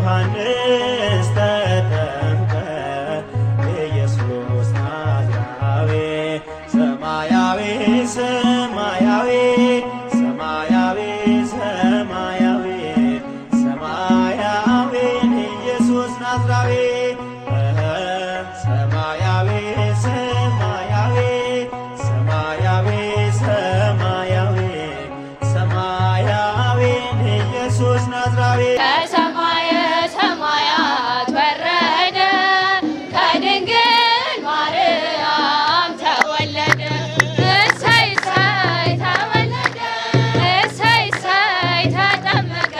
ዮሐንስ ተጠምቀ ኢየሱስ ናዝራዊ ሰማያዊ ሰማያዊ ሰማያዊ ሰማያዊ ሰማያዊ ኢየሱስ ናዝራዊ ሰማያዊ ሰማያዊ ሰማያዊ ሰማያዊ ሰማያዊ ኢየሱስ ናዝራዊ ከሰማየ ሰማያት ወረደ ከድንግል ማርያም ተወለደ እሰይ እሰይ ተወለደ እሰይ እሰይ ተጠመቀ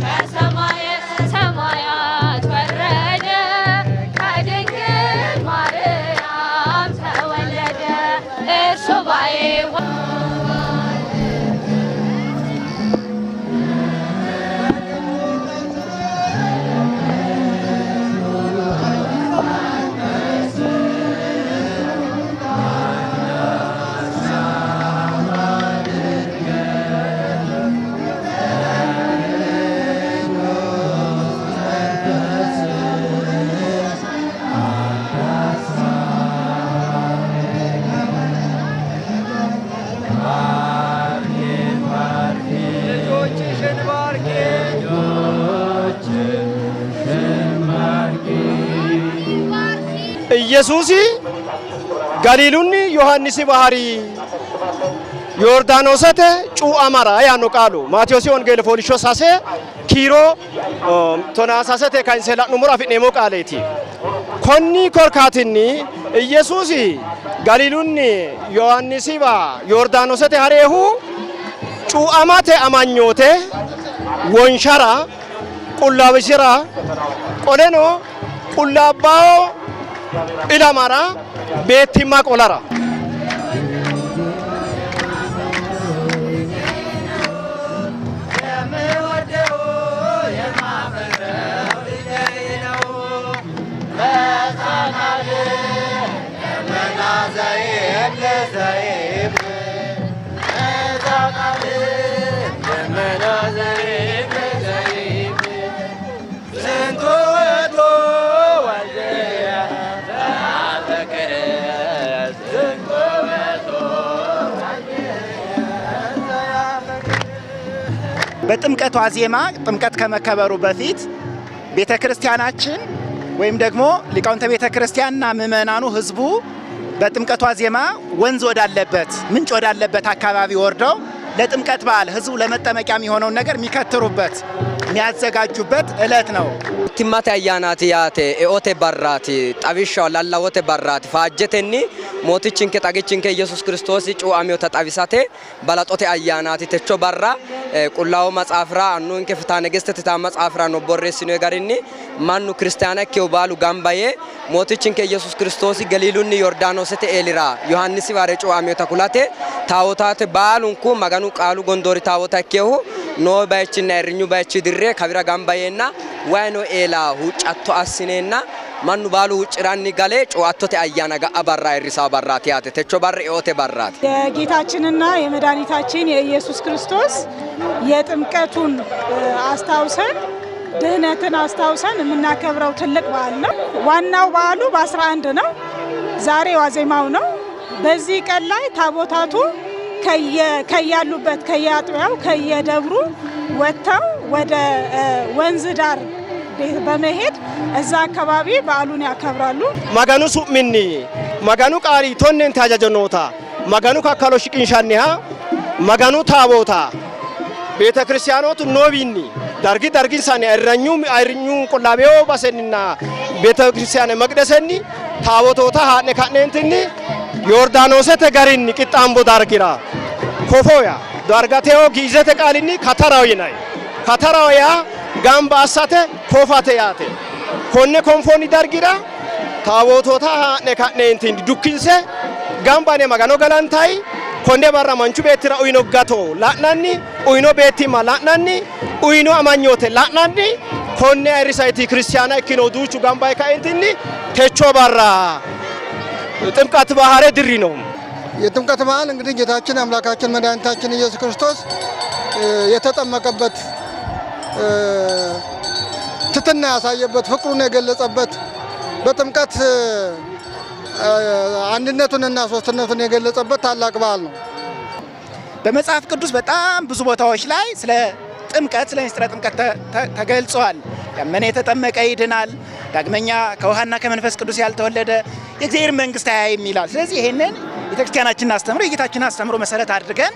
ከሰማየ ሰማያት ወረደ ከድንግል ማርያም ተወለደ እርሱ ባዬ ኢየሱስ ገሊሉኒ ዮሐንስ ባህሪ ዮርዳኖሰተ ጩአማራ ያኖ ቃሉ ማቴዎስ ወንጌል ፎሊሾ ሳሴ ኪሮ ቶናሳሰተ ካንሰላ ኑሙራ ፍኔሞ ቃሌቲ ኮኒ ኮርካቲኒ ኢየሱስ ገሊሉኒ ዮሐንስ ባ ዮርዳኖሰተ ሀሬሁ ጩአማተ አማኞቴ ወንሸራ ቁላብሽራ ቆሌኖ ቁላባው ኢላማራ ቤቲማ ቆላራ በጥምቀቷ ዜማ ጥምቀት ከመከበሩ በፊት ቤተክርስቲያናችን ወይም ደግሞ ሊቃውንተ ቤተክርስቲያንና ምእመናኑ ህዝቡ በጥምቀቷ ዜማ ወንዝ ወዳለበት ምንጭ ወዳለበት አካባቢ ወርደው ለጥምቀት በዓል ህዝቡ ለመጠመቂያ የሚሆነው ነገር የሚከትሩበት የሚያዘጋጁበት ዕለት ነው። ቲማቴ አያናት ያቴ ኤኦቴ ባራቲ ጣቢሻው ላላወቴ ባራቲ ፋጀቴኒ ሞቲችን ከጣገችን ከኢየሱስ ክርስቶስ ጩአሚው ተጣቢሳቴ ባላጦቴ አያናት ተቾ ባራ ቁላው መጻፍራ አኑን ከፍታ ነገስት ተታ መጻፍራ ነው ቦሬሲኖ ጋሪኒ ማኑ ክርስቲያና ከው ባሉ ጋምባዬ ሞቲችን ከኢየሱስ ክርስቶስ ገሊሉኒ ዮርዳኖስቴ ኤሊራ ዮሐንስ ባረ ጩአሚው ተኩላቴ ታውታት ባሉንኩ ማጋኑ ቃሉ ጎንዶሪ ታውታ ከው ኖ ባይችና እርኙ ባይች ድሬ ከቢራ ጋምባዬና ዋይኖ ኤላ ሁጫቶ አስኔና ማኑ ባሉ ሁጭራኒ ጋሌ ጩአቶቴ አያና ጋ አባራ ኢሪሳ ባራት ያተ ተቾ ባር ኤኦቴ ባራት የጌታችንና የመድኃኒታችን የኢየሱስ ክርስቶስ የጥምቀቱን አስታውሰን ድህነትን አስታውሰን የምናከብረው ትልቅ በዓል ነው። ዋናው በዓሉ በ11 ነው። ዛሬ ዋዜማው ነው። በዚህ ቀን ላይ ታቦታቱ ከያሉበት ከያጥቢያው ከየደብሩ ወጥተው ወደ ወንዝ ዳር በመሄድ እዛ አካባቢ በዓሉን ያከብራሉ። ማጋኑ ሱሚኒ ማጋኑ ቃሪ ቶነን ታጃጀኖታ ማጋኑ ካካሎ ሽቂንሻኒያ ማጋኑ ታቦታ ቤተክርስቲያኖቱ ኖቢኒ ዳርጊን ሳኔ አይርኙ ቆላቤው ባሰንና ቤተክርስቲያን መቅደሰኒ ታቦቶታ ሃኔ ካኔንቲኒ ዮርዳኖስተ ጋሪኒ ቂጣምቦ ዳርጊራ ኮፎያ ዳርጋቴው ጊዜተ ቃሊኒ ከተራዊናይ ከተራውያ ጋምባ አሳተ ኮፋተ ያተ ኮነ ኮንፎኒ ዳርጊራ ታቦቶታ ሃኔ ካኔንቲኒ ዱኪንሴ ጋምባኔ ማጋኖ ገላንታይ ኮንዴ ባራ ማንቹ ቤትራ ኡይኖ ጋቶ ላናኒ ኡይኖ ቤቲማ ላናኒ ኡይኖ አማኞቴ ላናኒ ኮኔ አይሪሳይቲ ክርስቲያና ኢኪኖ ዱቹ ጋምባይ ካኤንቲኒ ቴቾ ባራ ጥምቀት ባህረ ድሪ ነው። የጥምቀት በዓል እንግዲህ ጌታችን አምላካችን መድኃኒታችን ኢየሱስ ክርስቶስ የተጠመቀበት ትህትና ያሳየበት ፍቅሩን የገለጸበት በጥምቀት አንድነቱንና ሶስትነቱን የገለጸበት ታላቅ በዓል ነው። በመጽሐፍ ቅዱስ በጣም ብዙ ቦታዎች ላይ ስለ ጥምቀት ስለ ምስጢረ ጥምቀት ተገልጿል። ያመነ የተጠመቀ ይድናል፣ ዳግመኛ ከውሃና ከመንፈስ ቅዱስ ያልተወለደ የእግዚአብሔር መንግስት አያይም ይላል። ስለዚህ ይሄንን ቤተክርስቲያናችንን አስተምሮ የጌታችንን አስተምሮ መሰረት አድርገን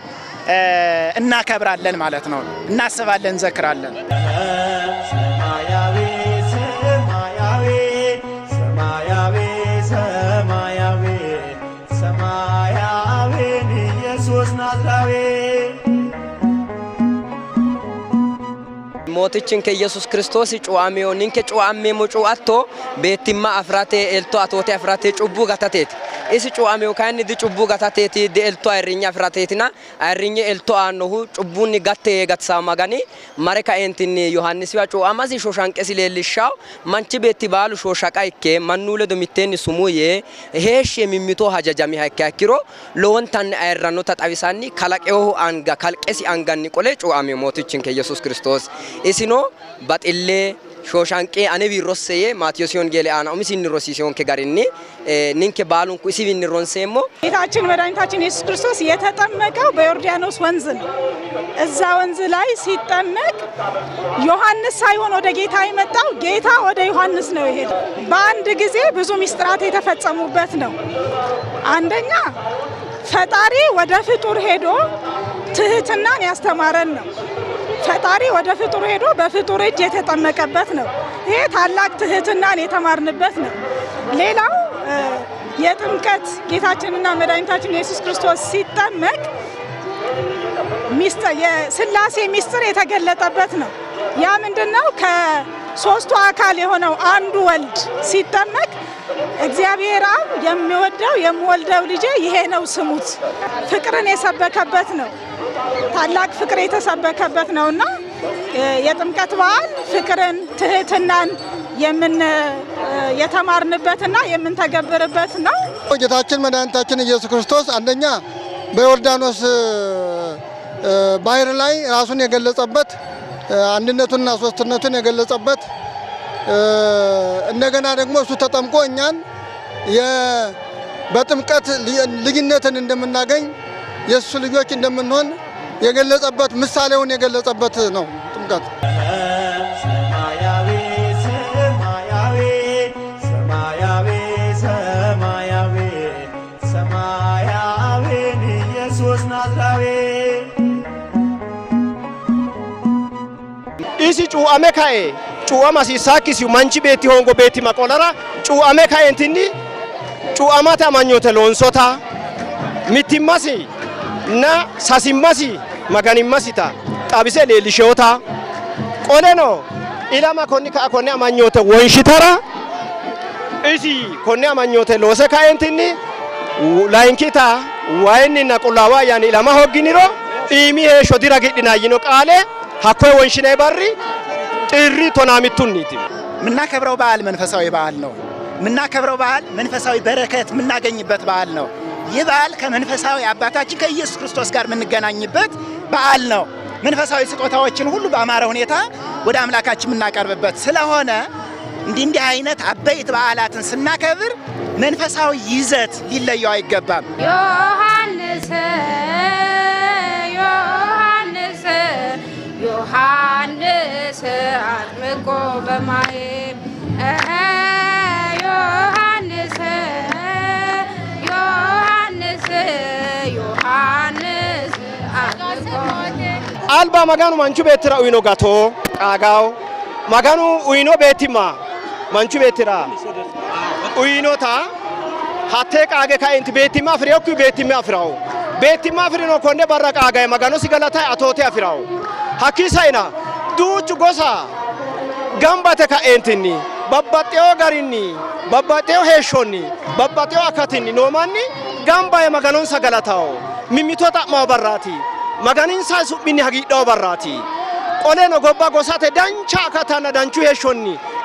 እናከብራለን ማለት ነው። እናስባለን፣ እንዘክራለን። ሰማያዊ ሰማያዊ ሰማያዊ ሰማያዊ ሰማያዊ ኢየሱስ ናዝራዊ ሞትችን ከኢየሱስ ክርስቶስ ጩአሜዮ ንንከ ጩአሜ ሞጩአቶ ቤቲማ አፍራቴ ኤልቶ አቶቴ አፍራቴ ጩቡ ጋታቴት እስ ጩአሜዮ ካን ዲ ጩቡ ጋታቴት ዲ ኤልቶ አይሪኛ አፍራቴትና አይሪኛ ኤልቶ አኖሁ ጩቡኒ ጋቴ ጋትሳ ማጋኒ ማረካ ኤንቲኒ ዮሐንስ ያ ጩአማሲ ሾሻንቀሲ ሌልሻው ማንቺ ቤቲ ባሉ ሾሻቃይኬ ማኑለ ዶሚቴኒ ሱሙዬ ሄሽ የሚሚቶ ሀጃጃሚ ሃይካኪሮ ለወንታን አይራኖ ተጣቢሳኒ ካላቄው አንጋ ካልቀሲ አንጋኒ ቆሌ ጩአሜዮ ሞትችን ከኢየሱስ ክርስቶስ እስኖ ባጥሌ ሾሻንቄ አነቢ ሮሰየ ማቴዎስ ወንጌል አና ኡሚሲን ሮሲሲዮን ከጋሪኒ ንንከ ባሉን ኩሲቢን ሮንሰሞ ጌታችን መድኃኒታችን ኢየሱስ ክርስቶስ የተጠመቀው በዮርዳኖስ ወንዝ ነው። እዛ ወንዝ ላይ ሲጠመቅ ዮሐንስ ሳይሆን ወደ ጌታ የመጣው ጌታ ወደ ዮሐንስ ነው የሄደው። በአንድ ጊዜ ብዙ ምስጢራት የተፈጸሙበት ነው። አንደኛ ፈጣሪ ወደ ፍጡር ሄዶ ትህትናን ያስተማረን ነው። ፈጣሪ ወደ ፍጡር ሄዶ በፍጡር እጅ የተጠመቀበት ነው። ይሄ ታላቅ ትህትናን የተማርንበት ነው። ሌላው የጥምቀት ጌታችንና መድኃኒታችን ኢየሱስ ክርስቶስ ሲጠመቅ የሥላሴ ምስጢር የተገለጠበት ነው። ያ ምንድነው? ከሶስቱ አካል የሆነው አንዱ ወልድ ሲጠመቅ እግዚአብሔር አብ የሚወደው የምወልደው ልጄ ይሄ ነው ስሙት፣ ፍቅርን የሰበከበት ነው። ታላቅ ፍቅር የተሰበከበት ነውና የጥምቀት በዓል ፍቅርን፣ ትህትናን የተማርንበትና የምንተገብርበት ነው። ጌታችን መድኃኒታችን ኢየሱስ ክርስቶስ አንደኛ በዮርዳኖስ ባህር ላይ ራሱን የገለጸበት አንድነቱንና ሶስትነቱን የገለጸበት እንደገና ደግሞ እሱ ተጠምቆ እኛን በጥምቀት ልዩነትን እንደምናገኝ የእሱ ልጆች እንደምንሆን የገለጸበት ምሳሌውን የገለጸበት ነው ጥምቀት። ሰማያዊ ሰማያዊ ሰማያዊ ሰማያዊ ሰማያዊ ኢየሱስ ናዝራዊ isi cuame kae cuama si sakisi manchi beti hongo beti makolara cuame kae entini cuamata manyote lonsota mitimasi na sasimasi maganimasita tabise lelishota qoleno ilama konni ka konni amanyote wonshitara isi konni amanyote lose kae entini lainkita waini na qulawa yani ilama hoginiro imi he shodira gidina yino qale ሀኮይ ወንሽኔ ባሪ ጥሪ ቶናሚቱኒቲ ምናከብረው በዓል መንፈሳዊ በዓል ነው። ምናከብረው በዓል መንፈሳዊ በረከት ምናገኝበት በዓል ነው። ይህ በዓል ከመንፈሳዊ አባታችን ከኢየሱስ ክርስቶስ ጋር ምንገናኝበት በዓል ነው። መንፈሳዊ ስጦታዎችን ሁሉ በአማረ ሁኔታ ወደ አምላካችን ምናቀርብበት ስለሆነ እንዲህ አይነት አበይት በዓላትን ስናከብር መንፈሳዊ ይዘት ሊለየው አይገባም። ዮሐንስ አጥምቆ በማየ ዮሐንስ አጥምቆ አልባ ማጋኑ ማንቹ ቤትራ ኡይኖ ጋቶ ቃጋው ማጋኑ ኡይኖ ቤቲማ ማንቹ ቤትራ ኡይኖታ ሀቴ ቃገ ካይንት ቤቲማ ፍሬውኩ ቤቲማ ፍራው ቤቲማ ፍሪኖ ኮንደ ባራ ቃጋይ ማጋኑ ሲገላታ አቶቴ አፍራው ሀኪሳይና ዱቹ ጎሳ ገምባተ ካኤንቲኒ ባባጤዮ ጋሪኒ ባባጤዮ ሄሾኒ ባባጤዮ አካቲኒ ኖማኒ ገምባ የማጋኑን ሰገላታው ሚሚቶ ጣማው በራቲ ማጋኒን ሳሱብኒ ሀጊዶ በራቲ ቆሌኖ ጎባ ጎሳተ ዳንቻ አካታና ዳንቹ ሄሾኒ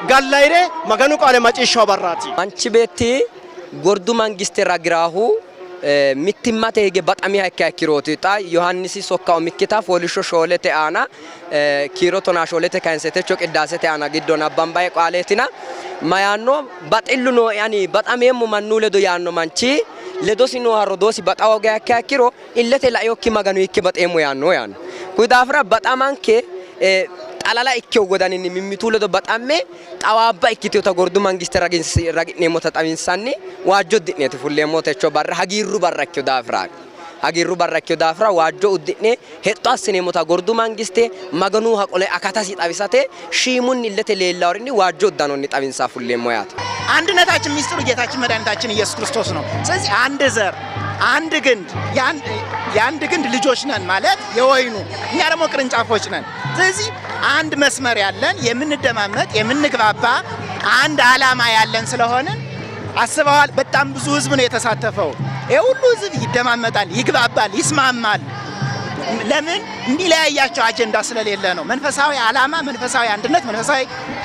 ጋላይሬ ማጋኑ ቃለ ማጪሻው በራቲ አንቺ ቤቲ ጎርዱ መንግስት ራግራሁ mittimmate hige baxami hakka kirooti ta Yohannisi sokka mikkita folisho shoolete aana kiiro tona shoolete kansete chok iddaasete aana giddo nabbambaye qaaleetina mayanno baxillu no yani baxameemmo mannu ledo yaanno manchi ledosi no harodosi baxawo ga hakka kiro illete la yokki maganu ikke baxeemmo yaanno yaanno kuidaafira baxamanke alala ikkew godaninni mimmitu ledo baxamme xawaabba ikkitiyota gordu mangiste ragi'neemmo ta xawinsanni waajjo uddi'neeti fulleemmo techo barra hagiirru barrakkiyo daafira waajjo uddi'ne hexxo assineemmo ta gordu mangiste maganu haqole akatasi xawisate shiimunni illete leellawrinni waajjo uddanonni xawinsa fulleemmo yaate አንድነታችን ሚስጥሩ ጌታችን መድኃኒታችን ኢየሱስ ክርስቶስ ነው። ስለዚህ አንድ ዘር አንድ ግንድ የአንድ ግንድ ልጆች ነን ማለት የወይኑ እኛ ደግሞ ቅርንጫፎች ነን። ስለዚህ አንድ መስመር ያለን የምንደማመጥ የምንግባባ አንድ ዓላማ ያለን ስለሆነ አስበዋል። በጣም ብዙ ህዝብ ነው የተሳተፈው። ይሄ ሁሉ ህዝብ ይደማመጣል፣ ይግባባል፣ ይስማማል። ለምን እንዲለያያቸው አጀንዳ ስለሌለ ነው። መንፈሳዊ ዓላማ፣ መንፈሳዊ አንድነት፣ መንፈሳዊ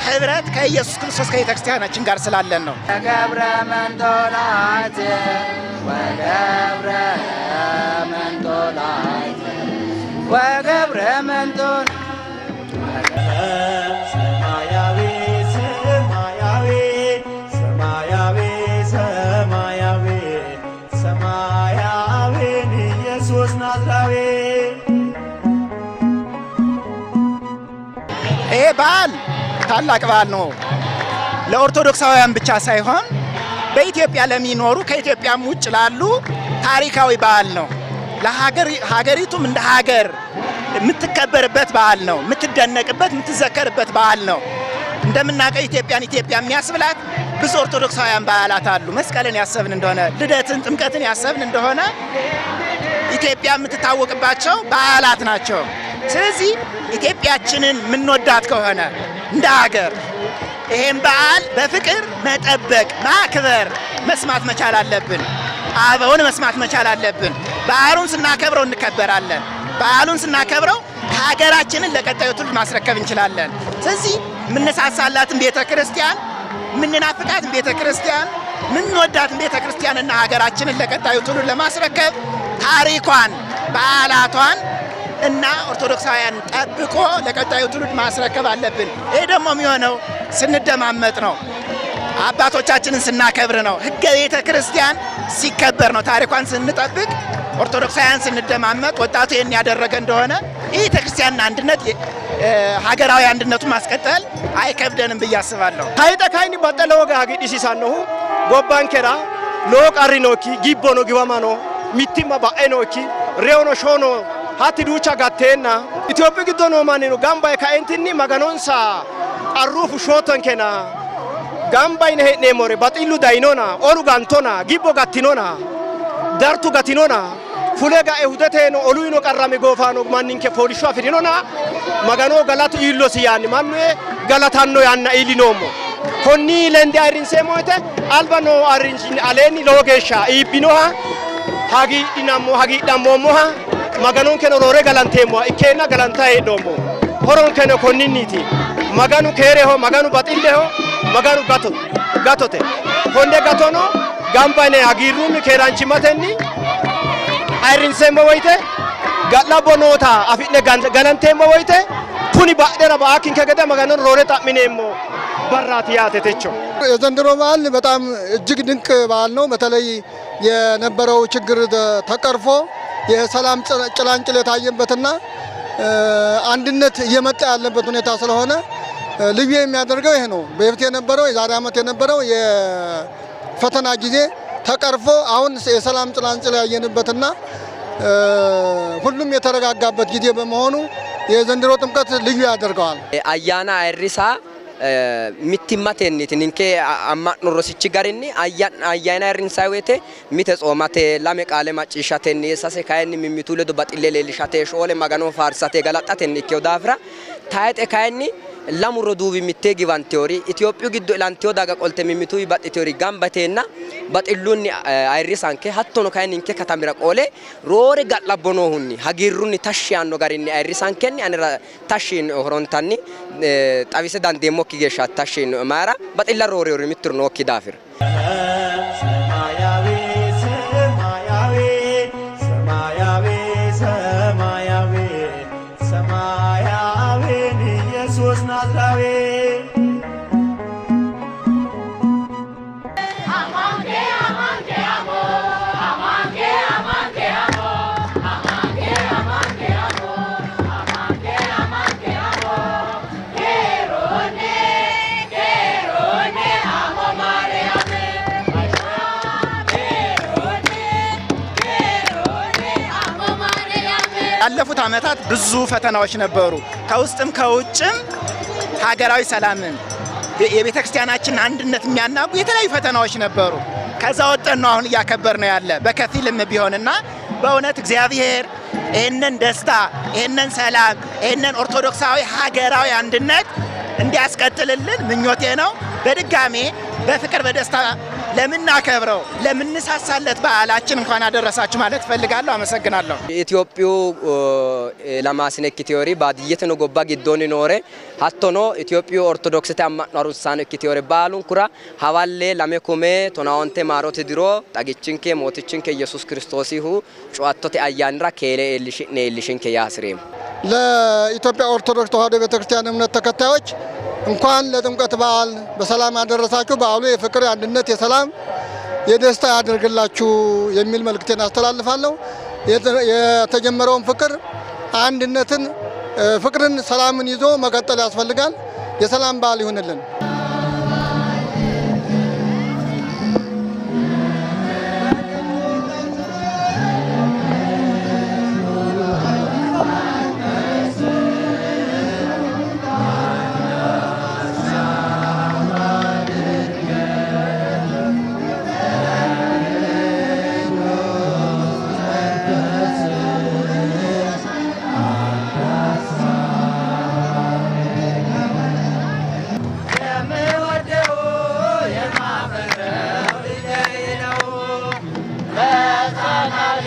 ህብረት ከኢየሱስ ክርስቶስ ከቤተክርስቲያናችን ጋር ስላለን ነው። ገብረ መንጦላዕት ወገብረ መንጦላዕት ወገብረ መንጦላዕት ሰማያዊ ሰማያዊ ሰማያዊ ሰማያዊ ሰማያዊን ኢየሱስ ናዝራዊ ይሄ በዓል ታላቅ በዓል ነው። ለኦርቶዶክሳውያን ብቻ ሳይሆን በኢትዮጵያ ለሚኖሩ ከኢትዮጵያም ውጭ ላሉ ታሪካዊ በዓል ነው። ለሀገሪቱም እንደ ሀገር የምትከበርበት በዓል ነው። የምትደነቅበት የምትዘከርበት በዓል ነው። እንደምናውቀው ኢትዮጵያን ኢትዮጵያ የሚያስብላት ብዙ ኦርቶዶክሳውያን በዓላት አሉ። መስቀልን ያሰብን እንደሆነ ልደትን፣ ጥምቀትን ያሰብን እንደሆነ ኢትዮጵያ የምትታወቅባቸው በዓላት ናቸው። ስለዚህ ኢትዮጵያችንን የምንወዳት ከሆነ እንደ ሀገር ይሄን በዓል በፍቅር መጠበቅ፣ ማክበር፣ መስማት መቻል አለብን። አበውን መስማት መቻል አለብን። በዓሉን ስናከብረው እንከበራለን። በዓሉን ስናከብረው ሀገራችንን ለቀጣዩ ትውልድ ማስረከብ እንችላለን። ስለዚህ የምንሳሳላትን ቤተክርስቲያን፣ የምንናፍቃትን ቤተክርስቲያን፣ የምንወዳትን ቤተክርስቲያንና ሀገራችንን ለቀጣዩ ትውልድ ለማስረከብ ታሪኳን፣ በዓላቷን እና ኦርቶዶክሳውያን ጠብቆ ለቀጣዩ ትውልድ ማስረከብ አለብን። ይሄ ደግሞ የሚሆነው ስንደማመጥ ነው። አባቶቻችንን ስናከብር ነው። ሕገ ቤተ ክርስቲያን ሲከበር ነው። ታሪኳን ስንጠብቅ፣ ኦርቶዶክሳውያን ስንደማመጥ፣ ወጣቱ ይህን ያደረገ እንደሆነ የቤተ ክርስቲያንን አንድነት ሀገራዊ አንድነቱን ማስቀጠል አይከብደንም ብዬ አስባለሁ። ታይተ ካይኒ በጠለ ወጋ ሀጊዲሲሳነሁ ጎባንኬራ ሎ ቀሪኖኪ ጊቦኖ ጊባማኖ ሚቲማ ባኤኖኪ ሬውኖ ሾኖ hatti duucha gatteena Itoophiyaa giddon oomaniinu gambay ka'entinni maganonsa arruufu shooton kena gambayne he'neemore baxillu dayinona olu gantona gibbo gattinona dartu gatinona fule ga'e hudeteeno oluyino qarrame goofaano manninke foolishsho afirinona magano galatu iillosi yaanni mannu galatanno yaanna iillinoommo konni lende ayrinseemmo woyte albano arrinjini aleenni lowo geeshsha iibbinoha hagiidhammoommoha maganon keno roore galanteemmo ikkeenna galanta heedhoommo horon keno konninniiti maganu keereho maganu baxilleho maganu gatote konne gatono gambayne hagiirrunni keeraanchimmatenni ayrinseemmo woyte ga'labbo noota afi'ne galanteemmo woyte kuni badhera ba'akkinke gede maganon roore xa'mineemmo barraati yaate techo የዘንድሮ በዓል በጣም እጅግ ድንቅ በዓል ነው። በተለይ የነበረው ችግር ተቀርፎ የሰላም ጭላንጭል የታየበትና አንድነት እየመጣ ያለበት ሁኔታ ስለሆነ ልዩ የሚያደርገው ይሄ ነው። በፊት የነበረው የዛሬ ዓመት የነበረው የፈተና ጊዜ ተቀርፎ አሁን የሰላም ጭላንጭል ያየንበትና ሁሉም የተረጋጋበት ጊዜ በመሆኑ የዘንድሮ ጥምቀት ልዩ ያደርገዋል። አያና አይሪሳ mittimmatenni ninke amma'no rosichi garinni ayyaana irrinsaawete mite xoomate lame qaale macciishshatenni sase kayinni mimmitu ledo baxille leellishate shoole magano faarsate galaxatenni ikkeyo daafira tayxe kayinni lamu roduuwi mittee giwanteori Itoophiyu giddo ilanteyo daga qolte mimmitu baxxiteori gambateenna baxillunni ayirrisanke hattono kayinni ninke katamira qoole roore ga'labbonohunni hagiirrunni tashshi yaanno garinni ayirrisankenni anira tashshi horontanni xawise dandeemmokki geeshsha tashshi mayra baxilla roore mittur nookki daafira ሰማያዊ ሰማያዊ ያለፉት ዓመታት ብዙ ፈተናዎች ነበሩ። ከውስጥም ከውጭም ሀገራዊ ሰላምን የቤተ ክርስቲያናችን አንድነት የሚያናጉ የተለያዩ ፈተናዎች ነበሩ። ከዛ ወጥተን ነው አሁን እያከበር ነው ያለ በከፊልም ቢሆንና በእውነት እግዚአብሔር ይህንን ደስታ፣ ይህንን ሰላም፣ ይህንን ኦርቶዶክሳዊ ሀገራዊ አንድነት እንዲያስቀጥልልን ምኞቴ ነው። በድጋሜ በፍቅር በደስታ ለምናከብረው ለምንሳሳለት በዓላችን እንኳን አደረሳችሁ ማለት ፈልጋለሁ። አመሰግናለሁ። ኢትዮጵዩ ለማስነክ ቲዮሪ ባድየት ነው ጎባ ግዶን ኖሬ ሀቶኖ ኢትዮጵዩ ኦርቶዶክስ ተማናሩሳን ቲዮሪ ባሉን ኩራ ሐዋሌ ለመኮሜ ቶናውንቴ ማሮት ድሮ ጣግችንኬ ሞትችንኬ ኢየሱስ ክርስቶስ ይሁ ጨዋቶቴ አያንራ ከሌ ኤልሽንኬ ያስሬም ለኢትዮጵያ ኦርቶዶክስ ተዋሕዶ ቤተክርስቲያን እምነት ተከታዮች እንኳን ለጥምቀት በዓል በሰላም አደረሳችሁ። በዓሉ የፍቅር፣ የአንድነት፣ የሰላም፣ የደስታ ያደርግላችሁ የሚል መልእክቴን አስተላልፋለሁ። የተጀመረውን ፍቅር፣ አንድነትን፣ ፍቅርን፣ ሰላምን ይዞ መቀጠል ያስፈልጋል። የሰላም በዓል ይሁንልን። የማፈቅረው ልጄ ነው በሕፃናት